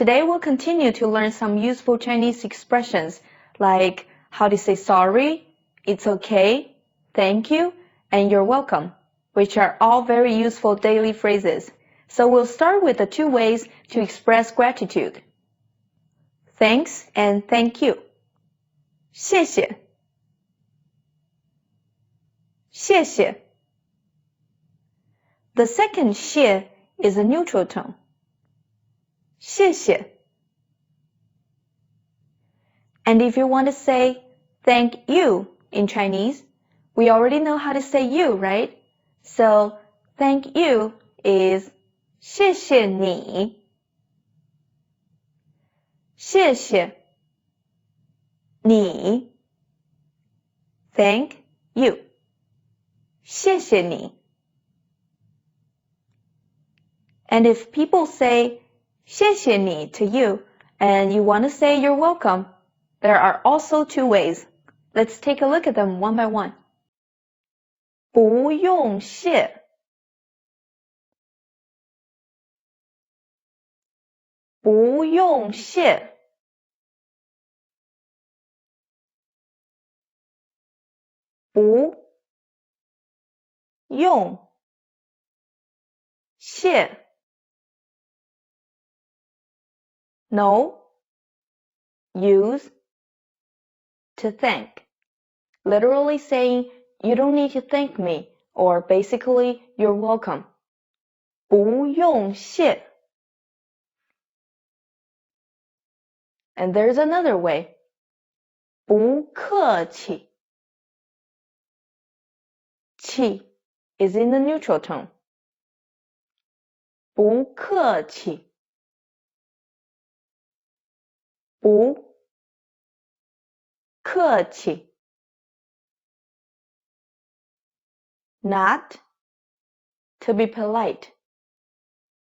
today we'll continue to learn some useful Chinese expressions like how to say sorry, it's okay, thank you, and you're welcome, which are all very useful daily phrases. So we'll start with the two ways to express gratitude. Thanks and thank you. 谢谢。谢谢。The second 谢 is a neutral tone. 谢谢。And if you want to say thank you in Chinese, we already know how to say you, right? So thank you is 谢谢你。谢谢你。Thank you. 谢谢你。And if people say 谢谢你 to you and you want to say you're welcome, there are also two ways. Let's take a look at them one by one. 不用谢。不用谢。不用谢。No. Use to thank. Literally saying, you don't need to thank me, or basically, you're welcome. 不用谢。And there's another way. 不客气。气 is in the neutral tone. 不客气。不客气。Not to be polite.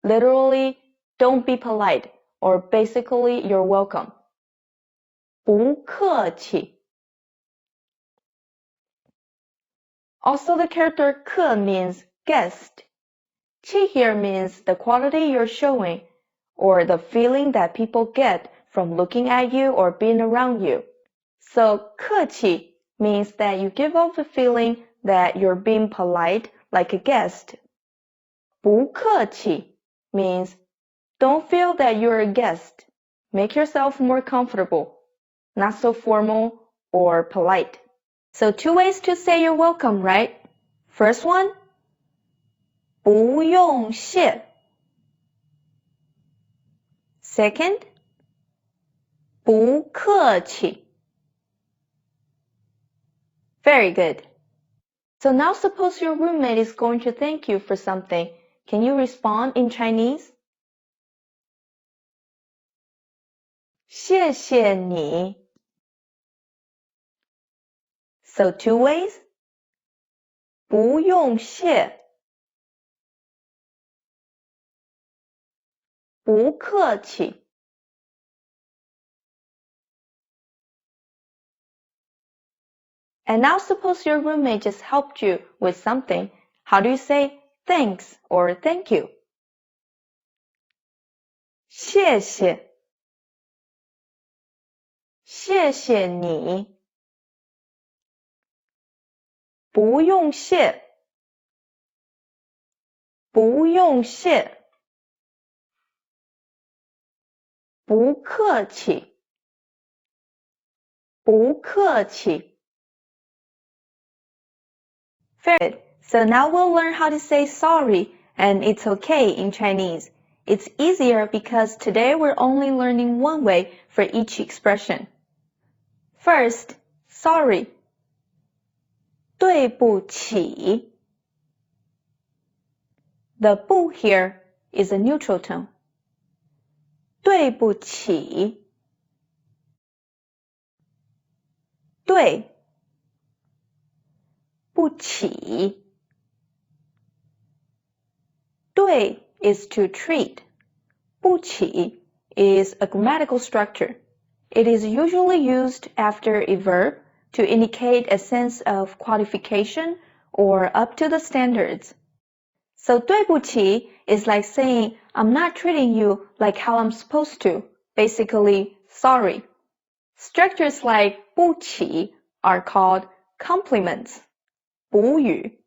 Literally, don't be polite, or basically, you're welcome. 不客气。Also, the character 客 means guest. 气 here means the quality you're showing, or the feeling that people get from looking at you or being around you. So 客气 means that you give off the feeling that you're being polite like a guest. 不客气 means don't feel that you're a guest. Make yourself more comfortable, not so formal or polite. So two ways to say you're welcome, right? First one, 不用谢。Second, 不客气。Very good. So now suppose your roommate is going to thank you for something. Can you respond in Chinese? 谢谢你。So two ways. 不用谢。不客气。And now suppose your roommate just helped you with something. How do you say thanks or thank you? 谢谢。谢谢你。不用谢。不用谢。不客气。不客气。Very good. So now we'll learn how to say sorry and it's okay in Chinese. It's easier because today we're only learning one way for each expression. First, sorry. 对不起。The 不 here is a neutral tone. 对不起。对不起。对 is to treat. 不起 is a grammatical structure. It is usually used after a verb to indicate a sense of qualification or up to the standards. So 对不起 is like saying I'm not treating you like how I'm supposed to. Basically, sorry. Structures like 不起 are called complements. 补语.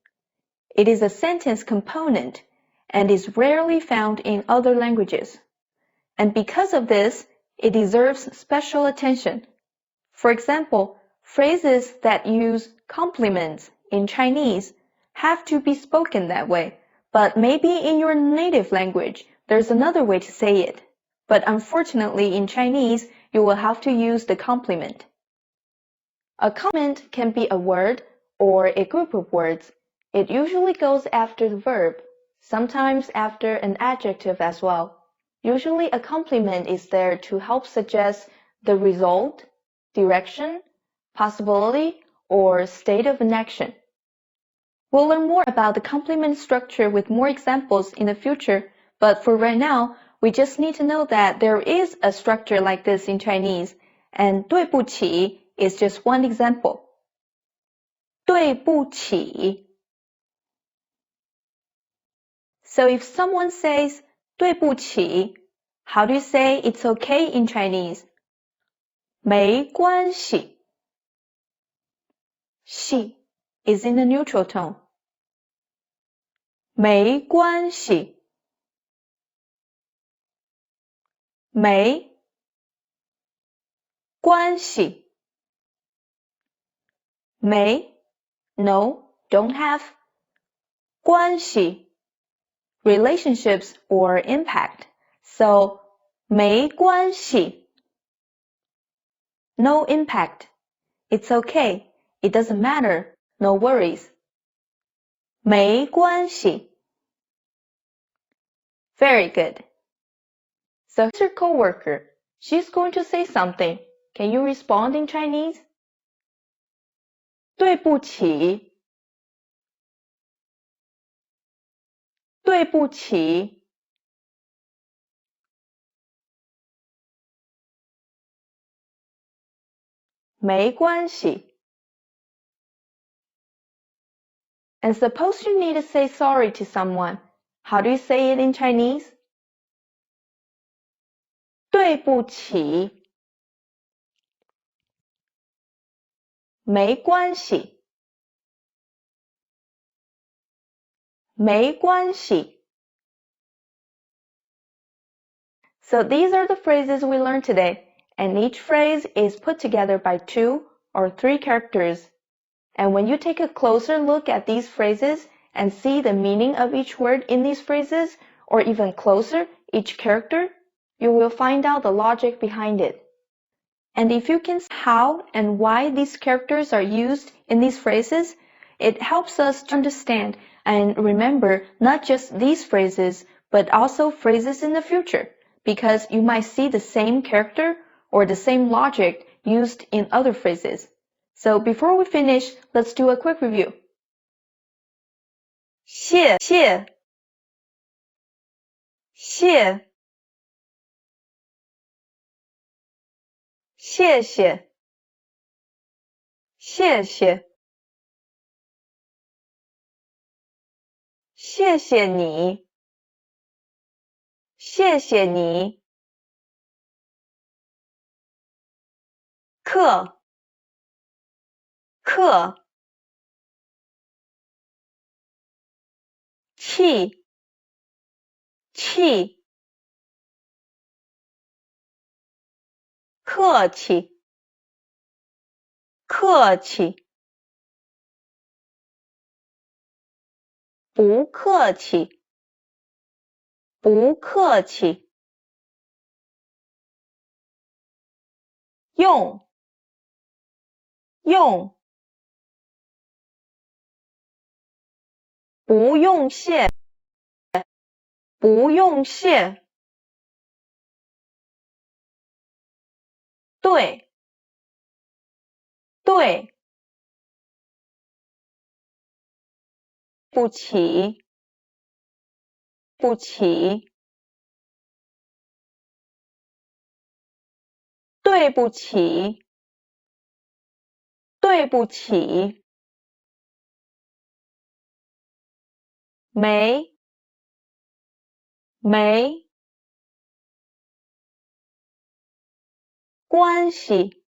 It is a sentence component and is rarely found in other languages. And because of this, it deserves special attention. For example, phrases that use complements in Chinese have to be spoken that way, but maybe in your native language, there's another way to say it. But unfortunately, in Chinese, you will have to use the complement. A complement can be a word or a group of words. It usually goes after the verb, sometimes after an adjective as well. Usually a complement is there to help suggest the result, direction, possibility, or state of an action. We'll learn more about the complement structure with more examples in the future, but for right now, we just need to know that there is a structure like this in Chinese, and 对不起 is just one example. 对不起. So if someone says 对不起, how do you say it's okay in Chinese? 没关系. 系 is in the neutral tone. 没关系. 没关系. 没 no, don't have. 关系 relationships or impact. So 没关系 no impact. It's okay. It doesn't matter. No worries. 没关系. Very good. So here's your coworker. She's going to say something. Can you respond in Chinese? 对不起。对不起。没关系。And suppose you need to say sorry to someone. How do you say it in Chinese? 对不起。没关系。没关系。So these are the phrases we learned today, and each phrase is put together by 2 or 3 characters. And when you take a closer look at these phrases and see the meaning of each word in these phrases, or even closer, each character, you will find out the logic behind it. And if you can see how and why these characters are used in these phrases, it helps us to understand and remember not just these phrases, but also phrases in the future, because you might see the same character or the same logic used in other phrases. So before we finish, let's do a quick review. 谢谢谢谢谢谢谢谢谢你谢谢你课课气气客气客气不客气不客气用用不用谢不用谢对对不起不起对不起对不起没没关系，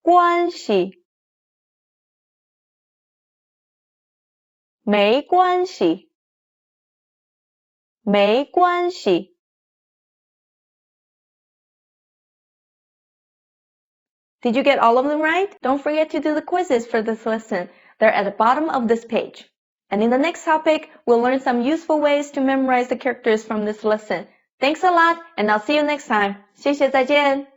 关系，没关系，没关系。Did you get all of them right? Don't forget to do the quizzes for this lesson. They're at the bottom of this page. And in the next topic, we'll learn some useful ways to memorize the characters from this lesson. Thanks a lot, and I'll see you next time. 谢谢，再见。